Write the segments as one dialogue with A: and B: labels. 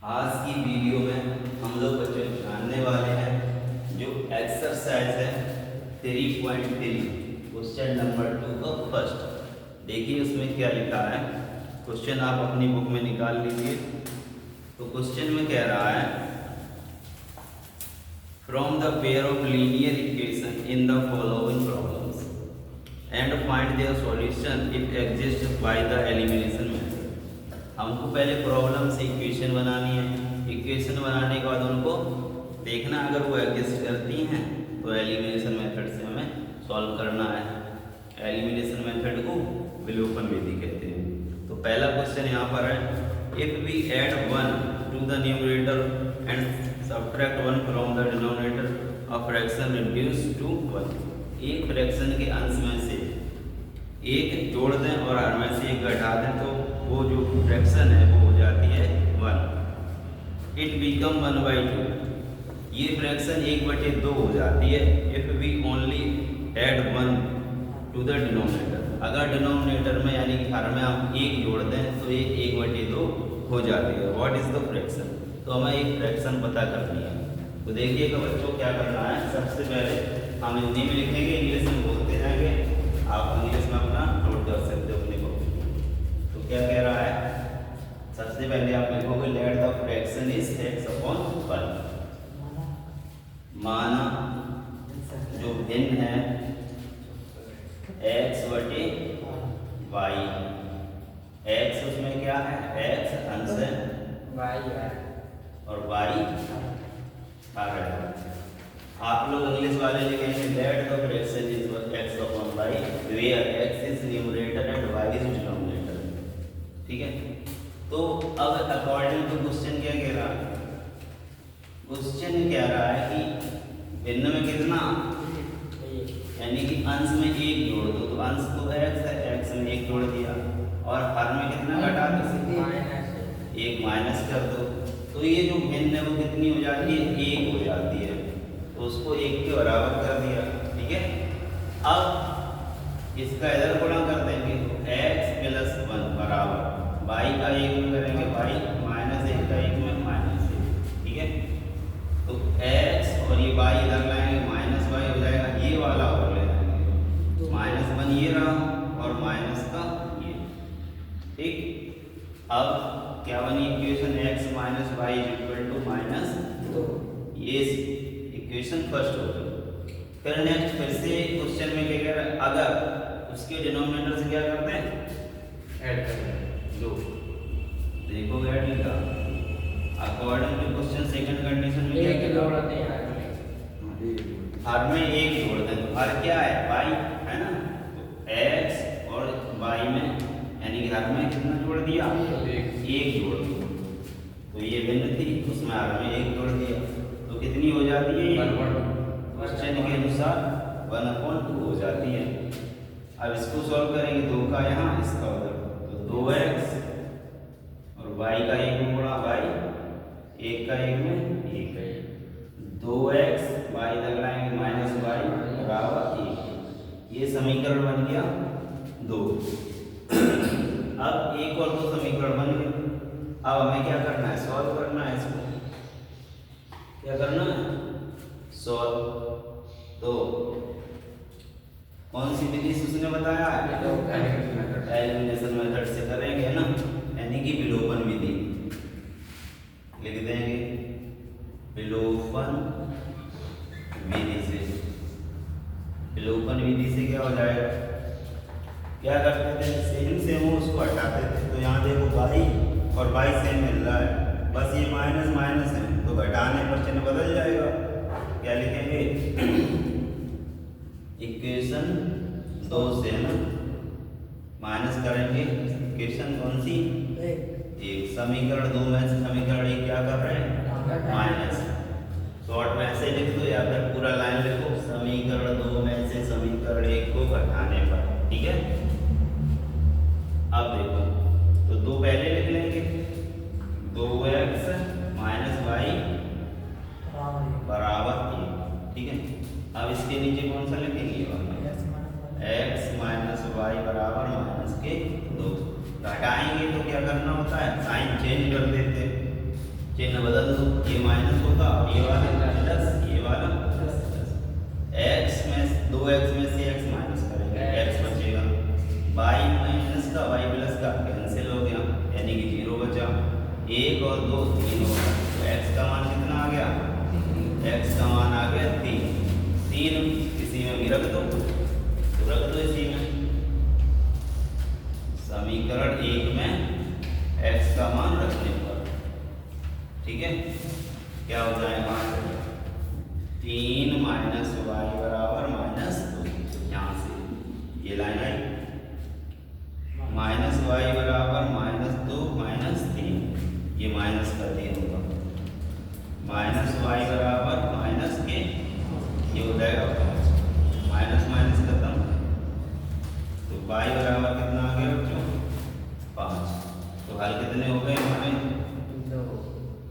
A: आज की वीडियो में हम लोग बच्चों जानने वाले हैं जो एक्सरसाइज है 3.3 क्वेश्चन नंबर 2 का फर्स्ट। देखिए उसमें क्या लिखा है। क्वेश्चन आप अपनी बुक में निकाल लीजिए। तो क्वेश्चन में कह रहा है from the pair of linear equation in the following problems and find their solution if exist by the elimination method. हमको पहले प्रॉब्लम से इक्वेशन बनानी है। इक्वेशन बनाने के बाद उनको देखना अगर वो एग्जिस्ट करती हैं तो एलिमिनेशन मेथड से हमें सॉल्व करना है। एलिमिनेशन मेथड को विलोपन विधि कहते हैं। तो पहला क्वेश्चन यहाँ पर है if we add 1 to the numerator and subtract 1 from the denominator a fraction reduce to 1। एक फ्रैक्शन के अंश में से एक जोड़ दें और हर में से एक घटा दें तो वो जो फ्रैक्शन है वो हो जाती है 1। It become 1/2। ये फ्रैक्शन 1/2 हो जाती है if we only add 1 to the denominator. अगर डिनोमिनेटर में यानी कि हर में हम एक जोड़ दें तो ये 1/2 हो जाती है। What is the fraction? तो हमें एक फ्रैक्शन पता करनी है। तो देखिएगा बच्चों क्या करना है। सबसे पहले हम हिंदी में लिखेंगे, इंग्लिश में बोलते जाएंगे। आप इंग्लिश में अपना नोट कर सकते हो अपने को। तो क्या कह रहा है, सबसे पहले आप लिखोगे late the fraction is x upon 1। माना जो भिन्न है x बटे y। x उसमें क्या है, x अंश है और y हर है। आप लोग इंग्लिश वाले लिखेंगे let the fraction is x upon y where x is numerator and y is denominator. ठीक है। तो अब अकॉर्डिंग टू क्वेश्चन क्या कह रहा है, क्वेश्चन कह रहा है कि भिन्न में कितना यानी कि अंश में एक जोड़ दो। तो अंश तो x है, x में एक जोड़ दिया और हर में कितना घटा दो, एक माइनस कर दो। तो ये जो भिन्न है वो कितनी हो जाती है, एक हो जाती है। तो उसको एक के बराबर कर दिया। ठीक है। अब इसका इधर गुणा कर देंगे तो x प्लस 1 बराबर y का एक में करेंगे y माइनस 1 का एक में माइनस 1। ठीक है। तो x और ये y इधर लाएंगे माइनस y हो जाएगा, ये वाला और ले आएंगे -1 ये रहा और माइनस का ये। ठीक। अब क्या बनी equation x minus y is equal to -2। ये इक्वेशन फर्स्ट हो गई। फिर नेक्स्ट फिर से क्वेश्चन में क्या कह रहा है, अगर उसके डिनोमिनेटर से क्या करते हैं, ऐड करते हैं। जो देखो ऐड लिखा according to question second condition में क्या जोड़ते हैं, हर में एक जोड़ दें। तो हर क्या है, y है ना। तो x और y में यानी कि हर में कितना जोड़ दिया, एक जोड़ दिया। तो ये भिन्न थी उसमें हर में एक जोड़ दिया तो कितनी हो जाती है, क्वेश्चन के अनुसार 1/2 हो जाती है। अब इसको सॉल्व करेंगे, 2 का यहाँ इसका उधर, तो 2x और y का एक में गुणा y, एक का एक में एक, 2x y इधर लाएंगे माइनस y बराबर 1। ये समीकरण बन गया 2। अब एक और 2 समीकरण बन गए। अब हमें क्या करना है, सॉल्व करना है इसको। क्या करना है, सॉल्व। तो कौन सी विधि से उसने बताया है, एलिमिनेशन मेथड से करेंगे ना, यानी कि विलोपन विधि। लिख देंगे विलोपन विधि से। विलोपन विधि से क्या हो जाएगा, क्या करते थे, सेम सेम उसको हटाते थे। तो यहाँ देखो y और y सेम मिल रहा है, बस ये माइनस माइनस है तो घटाने पर चिन्ह बदल जाएगा। क्या लिखेंगे, इक्वेशन 2 से ना माइनस करेंगे इक्वेशन कौन सी, एक। समीकरण 2 में से समीकरण 1 क्या कर रहे हैं, माइनस। शॉर्ट में ऐसे लिख दो या फिर पूरा लाइन लिखो, समीकरण 2 में से समीकरण 1 को घटाने पर। ठीक है। अब देखो तो 2 पहले लिख लेंगे, 2x माइनस y बराबर 1। ठीक है। अब इसके नीचे कौन सा लिखेंगे, x माइनस y बराबर -2। घटाएंगे तो क्या करना होता है, साइन चेंज कर देते। चिन्ह बदल दो, ये माइनस होगा और ये वाला प्लस, ये वाला x में 2x में से x माइनस करेंगे, x बचेगा, y माइनस का y प्लस का कैंसिल हो गया यानी कि 0 बचा, 1 और 2 3 हो गया, तो x का मान कितना आ गया, x का मान आ गया 3 इसी में भी रख दो, तो रख दो इसी में, समीकरण 1 में x का मान रखने पर, ठीक है, क्या हो जाएगा 3 माइनस वाई बराबर -2, यहाँ से ये लाइन आई, माइनस वाई बराबर -2 -3, ये माइनस का 3 होगा, माइनस वाई बराबर माइनस के, ये हो जाएगा 5, माइनस माइनस खत्म, तो वाई बराबर कितना आ गया बच्चों 5, तो हल कितने हो गए हमारे,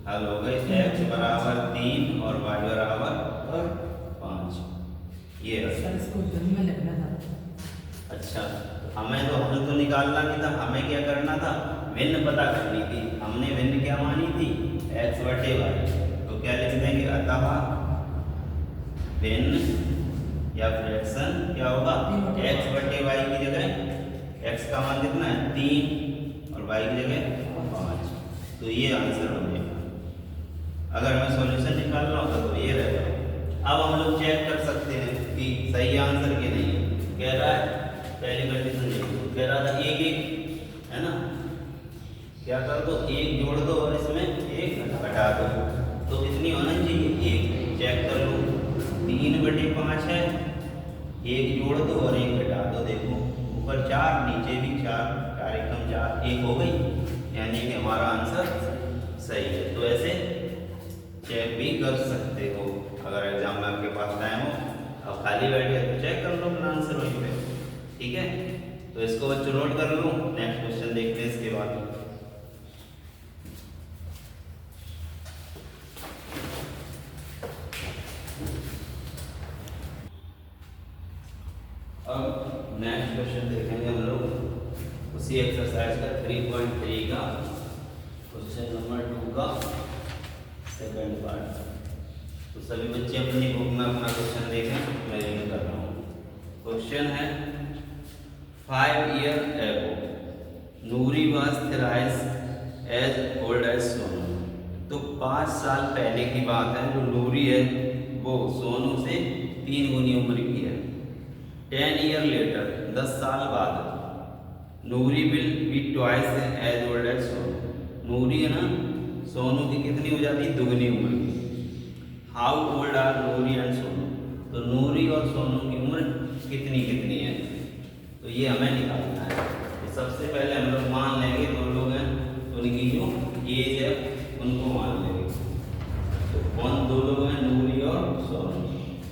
A: हल हो गए x बराबर 3 और y बराबर 5, ये
B: इसको जन्म में लिखना था।
A: अच्छा, हमें तो हल तो निकालना नहीं था, हमें क्या करना था, भिन्न पता करनी थी, हमने भिन्न क्या मानी थी x बटे y, तो क्या लिख देंगे, अतः भिन्न या फ्रैक्शन क्या होगा, x बटे y की जगह x का मान कितना है 3 और y की जगह 5, तो ये आंसर हो गया। अगर मैं सॉल्यूशन निकाल रहा हूँ तो ये रहेगा। अब हम लोग चेक कर सकते हैं कि सही आंसर के नहीं है, कह रहा है पहली कंडीशन देखो, कह रहा था 1 1 है ना, क्या कर दो 1 जोड़ दो और इसमें 1 घटा दो, तो कितनी होना चाहिए 1, चेक कर लो 3 बटे 5 है, 1 जोड़ दो और 1 घटा दो, देखो ऊपर 4 नीचे भी 4, 4 एकम 4, 1 हो गई, यानी कि हमारा आंसर सही है। तो ऐसे चेक भी कर सकते हो, अगर एग्जाम में आपके पास टाइम हो, अब खाली बैठे तो चेक कर लो अपना आंसर वहीं पे, ठीक है। तो इसको बच्चों नोट कर लो, नेक्स्ट क्वेश्चन देखते हैं इसके बाद। अब नेक्स्ट क्वेश्चन देखेंगे हम लोग उसी एक्सरसाइज का 3.3 का क्वेश्चन नंबर 2 का सेकंड पार्ट। तो सभी बच्चे अपनी बुक में अपना क्वेश्चन देखें, मैं रीड कर रहा हूँ। क्वेश्चन है 5 years ago Noori was thrice as old as Sonu. तो 5 साल पहले की बात है, जो नूरी है वो सोनू से 3 गुनी उम्र की है। 10 years later 10 साल बाद नूरी will be twice as old as Sonu. नूरी है ना सोनू की कितनी हो जाती है, दुगनी उम्र की। How old are Noori and Sonu, तो नूरी और सोनू की उम्र कितनी कितनी है, तो ये हमें निकालना है। तो सबसे पहले हम लोग मान लेंगे, दो लोग हैं तो उनकी जो एज है उनको मान लेंगे। तो कौन दो लोग हैं, नूरी और सोनू,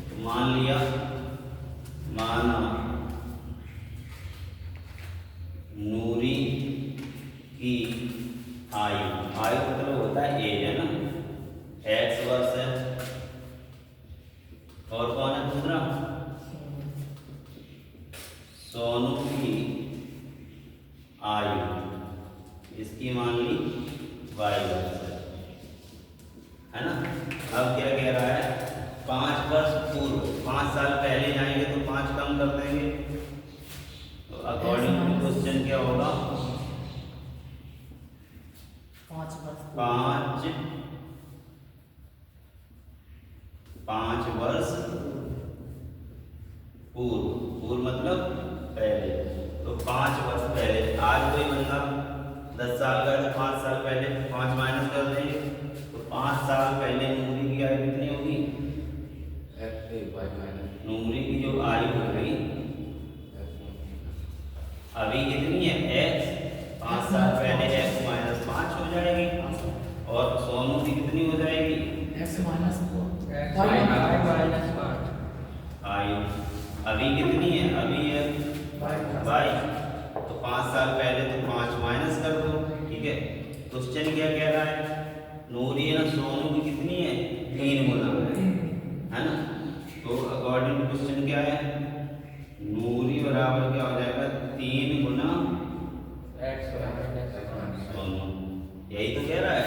A: तो मान लिया, माना नूरी की आयु, आयु मतलब होता है एज है ना, x वर्ष है, और कौन है दूसरा सोनू की आयु, इसकी मान ली y वर्ष है ना। अब क्या कह रहा है, 5 वर्ष पूर्व, 5 साल पहले जाएंगे तो 5 कम कर देंगे, तो अकॉर्डिंग टू क्वेश्चन क्या होगा 5 वर्ष पूर्व, पूर्व मतलब पहले, तो 5 वर्ष पहले। आज कोई बंदा 10 साल का है तो 5 साल पहले 5 माइनस कर देंगे, तो 5 साल पहले नूरी की आयु कितनी होगी, नूरी की जो आयु हो गई अभी कितनी है x, 5 साल पहले x माइनस 5 हो जाएगी, और सोनू की कितनी हो जाएगी
B: x माइनस
A: आयु अभी कितनी है, अभी है y, तो 5 साल पहले तो 5 माइनस कर दो, ठीक है। क्वेश्चन क्या कह रहा है, नूरी है ना सोनू की कितनी है 3 गुना है ना, तो अकॉर्डिंग टू क्वेश्चन क्या है, नूरी बराबर क्या हो जाएगा 3 गुना सोनू, यही तो कह रहा है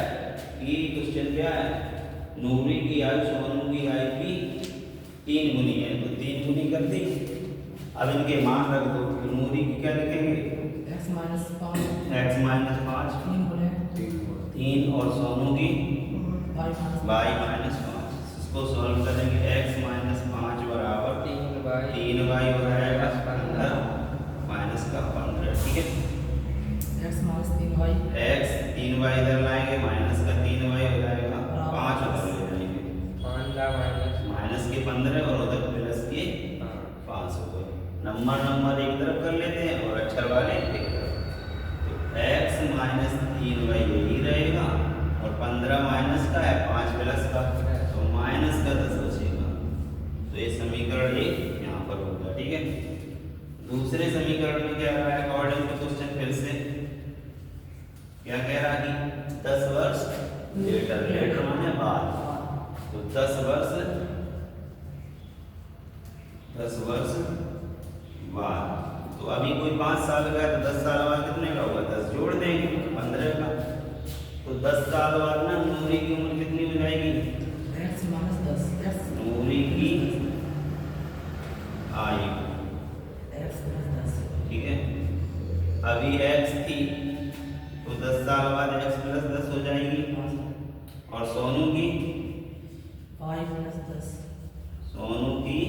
A: की क्वेश्चन क्या है, नूरी की आयु सोनू की आयु की 3 गुनी है, तो 3 गुनी कर दी। अब इनके मान रख दो, तो नूरी की क्या लिखेंगे,
B: x माइनस 5
A: x माइनस 5
B: 3 गुणे
A: 3 और सोनू की
B: y माइनस
A: y माइनस 5। इसको सॉल्व करेंगे, x माइनस 5 बराबर 3y हो जाएगा 15 माइनस का 15, ठीक है।
B: x minus 3y
A: x 3y इधर लाएंगे, माइनस का 3y हो जाएगा 5 उधर ले जाएंगे, माइनस के 15 और उधर प्लस के 5 हो गए। नंबर एक तरफ कर लेते हैं और अक्षर वाले एक तरफ। तो x माइनस 3y यही रहेगा और 15 माइनस का है 5 प्लस का, तो माइनस का 10 बचेगा। तो ये समीकरण एक यहाँ पर होगा, ठीक है। दूसरे समीकरण में क्या रहा है, अकॉर्डिंग टू क्वेश्चन फिर से क्या कह रहा है कि 10 वर्ष लेटर, लेटर माने बाद, तो 10 वर्ष बाद। तो अभी कोई 5 साल का है तो 10 साल बाद कितने का होगा, 10 जोड़ देंगे 15 का। तो 10 साल बाद ना नूरी की उम्र कितनी हो जाएगी,
B: x माइनस 10 x
A: नूरी की आयु,
B: x प्लस 10
A: ठीक है। अभी x थी तो 10 साल बाद x प्लस 10 हो जाएगी, और सोनू की
B: y प्लस 10
A: सोनू की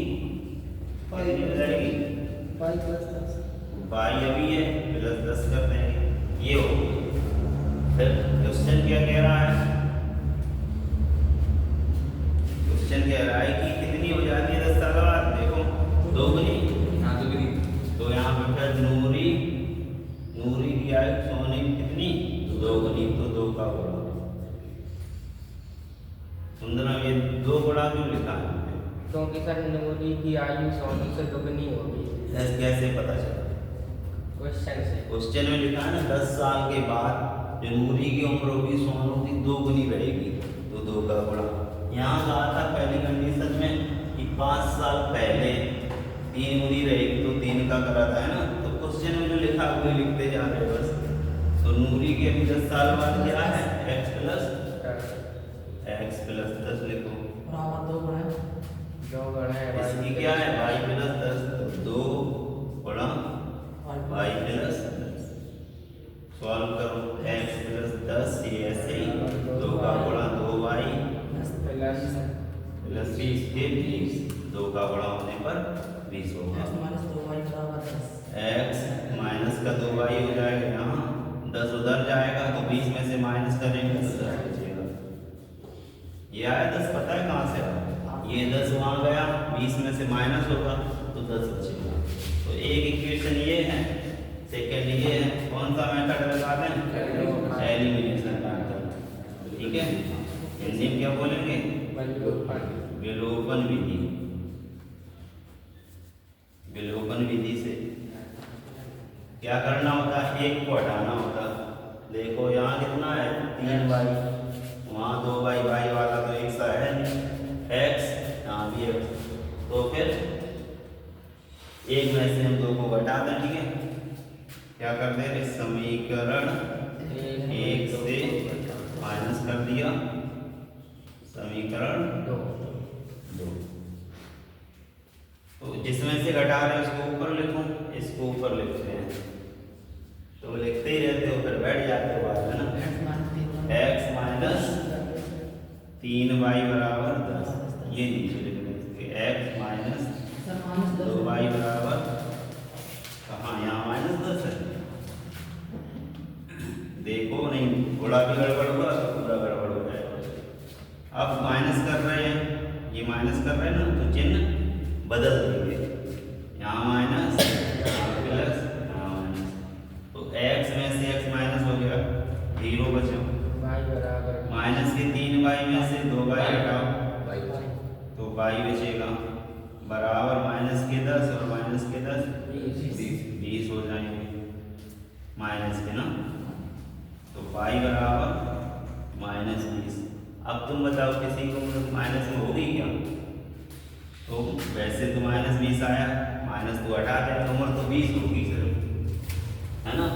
A: कितनी हो जाएगी,
B: y प्लस 10
A: y अभी है प्लस 10 कर देंगे, ये हो गई। फिर क्वेश्चन क्या कह रहा है, क्वेश्चन कह रहा है कि कितनी हो जाती है 10 साल बाद, देखो 2 गुनी। तो यहाँ पे फिर नूरी की आयु सोनी की कितनी 2 गुनी, तो 2 का गुणा। सुंदर, ये 2 गुणा क्यों लिखा है,
C: क्योंकि सर नूरी की आयु सोनू से दुगनी होगी,
A: कैसे पता चला,
C: क्वेश्चन से।
A: क्वेश्चन में लिखा है ना 10 साल के बाद जो नूरी की उम्र होगी सोनू की 2 गुनी रहेगी, तो 2 का गुणा। यहाँ कहा था पहली कंडीशन में कि 5 साल पहले 3 गुनी रहेगी, तो 3 का करा था, है ना। तो क्वेश्चन में जो लिखा है वही लिखते जा रहे हैं बस। तो नूरी के अभी 10 साल बाद क्या है, x प्लस 10 लिखो,
B: बराबर 2 गुणे
A: इसकी क्या है y प्लस 10, 2 गुणा y प्लस 10। सॉल्व करो, x प्लस 10 ये ऐसे ही 2 का गुणा 2y प्लस 20 के 20, 2 का गुणा होने पर 20 होगा।
B: x माइनस 2y बराबर 10
A: x माइनस का 2y हो जाएगा, यहाँ 10 उधर जाएगा तो 20 में से माइनस करेंगे तो 10 बचेगा। ये आया 10, पता है कहाँ से आया, ये 10 वहाँ गया, 20 में से माइनस होगा तो 10 बचेगा। तो एक इक्वेशन ये है, सेकेंड ये है। कौन सा मेथड लगा दें, एलिमिनेशन मेथड, ठीक है। हिंदी में क्या बोलेंगे, विलोपन विधि। विलोपन विधि से क्या करना होता है, एक को हटाना होता। देखो यहाँ कितना है 3y, वहाँ 2y, y वाला तो एक सा है नहीं, x यहाँ भी x, तो फिर एक में से हम 2 को घटा दें, ठीक है। क्या कर दे, समीकरण 1 से माइनस कर दिया समीकरण 2। तो जिसमें से घटा रहे हैं उसको ऊपर लिखो, इसको ऊपर लिखते हैं, तो लिखते ही रहते हो फिर बैठ जाते हो बात, है ना। x माइनस 3y बराबर 10, ये नीचे लिख देंगे, x माइनस 2y बराबर, कहाँ यहाँ माइनस 10 है, देखो नहीं थोड़ा भी गड़बड़ हुआ तो पूरा गड़बड़ हो जाएगा। अब माइनस कर रहे हैं, ये माइनस कर रहे हैं ना, तो चिन्ह बदल देंगे, यहाँ माइनस यहाँ प्लस यहाँ माइनस, तो x में से x माइनस हो गया, 0 बचा, माइनस के 3y में से 2y हटाओ तो y बचेगा, बराबर माइनस के 10 और माइनस के 10 20 हो जाएंगे माइनस के ना, तो y बराबर -20। अब तुम बताओ किसी को माइनस में होगी क्या, तो वैसे तो -20 आया, माइनस तो हटा दे, उम्र तो 20 होगी सिर्फ, है ना।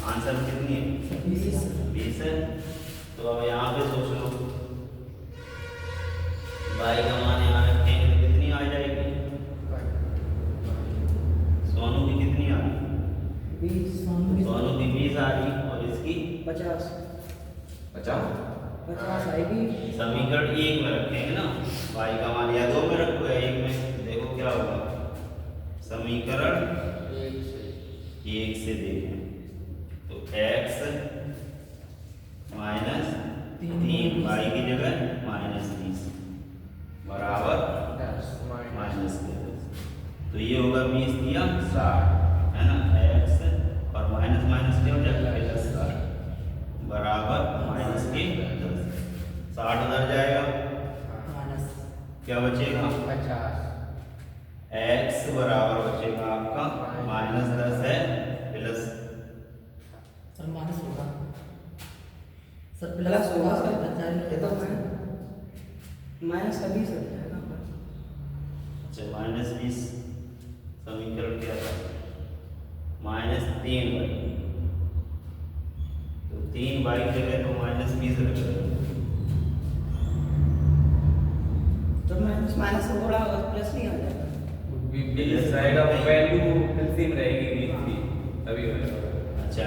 A: आंसर कितनी है 20 है। तो अब यहाँ पे y का मान यहाँ रखेंगे तो कितनी आ जाएगी? सोनू की कितनी आ रही?
B: 20 सोनू
A: सोनू की 20 आ रही और इसकी
B: 50
D: 50
B: आएगी।
A: समीकरण 1 में रखेंगे ना, y का मान या 2 में रखो या 1 में, देखो क्या होगा। समीकरण 1 से देखें तो x माइनस 3 y की जगह माइनस 30 बराबर माइनस 10। तो ये होगा 20 दिया 60 है ना, x और माइनस माइनस क्या हो जाएगा प्लस 60 बराबर माइनस के 10। 60 उधर जाएगा,
B: माइनस
A: क्या बचेगा?
C: 50
A: x बराबर बचेगा आपका माइनस 10 है प्लस
B: सर माइनस होगा सर,
D: प्लस होगा सर।
B: ये तो
D: माइनस का 20 हो जाएगा।
A: अच्छा माइनस 20 समीकरण क्या था? माइनस 3y, तो 3y की जगह तो माइनस 20 रख रहे
D: तो माइनस से थोड़ा प्लस नहीं आ जाएगा।
C: बीस रहेगा, वैल्यू एलसीएम रहेगी 20 की, तभी होगा।
A: अच्छा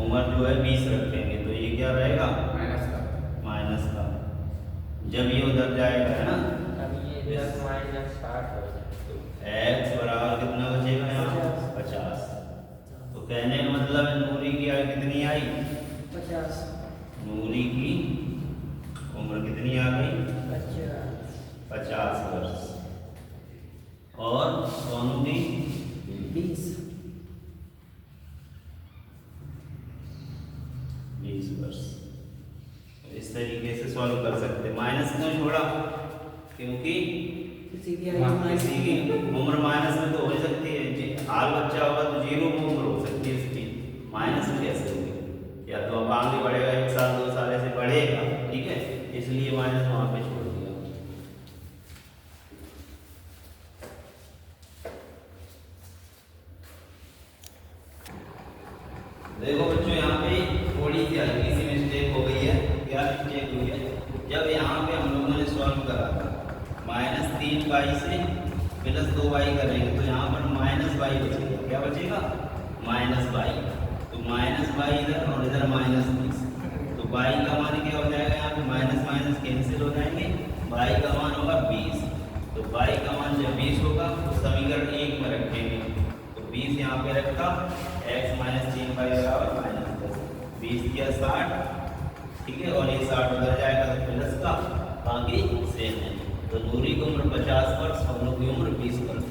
A: उम्र जो है 20 रखेंगे तो ये क्या रहेगा?
C: माइनस का
A: माइनस का। जब ये उधर जाएगा है ना,
C: अभी ये 10 माइनस 60 हो जाएगा।
A: x बराबर कितना बचेगा यहाँ? 50। तो कहने का मतलब है नूरी की आयु कितनी आई?
D: 50
A: नूरी की उम्र कितनी आ गई? 50 वर्ष। और सोनू की
D: 20
A: वर्ष। इस तरीके से सॉल्व कर सकते हैं। माइनस क्यों छोड़ा? क्योंकि
D: किसी की
A: किसी की उम्र माइनस में तो हो ही सकती है, हाल बच्चा होगा तो 0 में उम्र हो सकती है इसकी, माइनस में कैसे होगी? या तो अब आगे बढ़ेगा 1 साल 2 साल ऐसे बढ़ेगा, ठीक है, इसलिए माइनस वहां पे छोड़ दिया। देखो बच्चों यहाँ पे थोड़ी सी हल्की सी मिस्टेक हो गई है। क्या मिस्टेक हुई है? जब यहाँ पे हम लोगों ने सॉल्व करा था माइनस 3y से प्लस 2y करेंगे तो यहाँ पर माइनस y बचेगा। क्या बचेगा? Minus y। तो माइनस y इधर और इधर माइनस 20, तो y का मान क्या हो जाएगा? यहाँ पे माइनस माइनस कैंसिल हो जाएंगे, y का मान होगा 20। तो y का मान जब 20 होगा तो समीकरण 1 में रखेंगे, तो 20 यहाँ पे रखा, x माइनस 3y बराबर माइनस 10, 20 दिया 60, ठीक है, और ये 60 उधर जाएगा तो प्लस का, बाकी सेम है। तो नूरी की उम्र 50 वर्ष, सोनू की उम्र 20 वर्ष।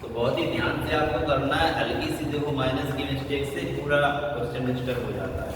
A: तो बहुत ही ध्यान से आपको करना है, हल्की सी देखो माइनस की मिस्टेक से पूरा क्वेश्चन डिस्टर्ब हो जाता है।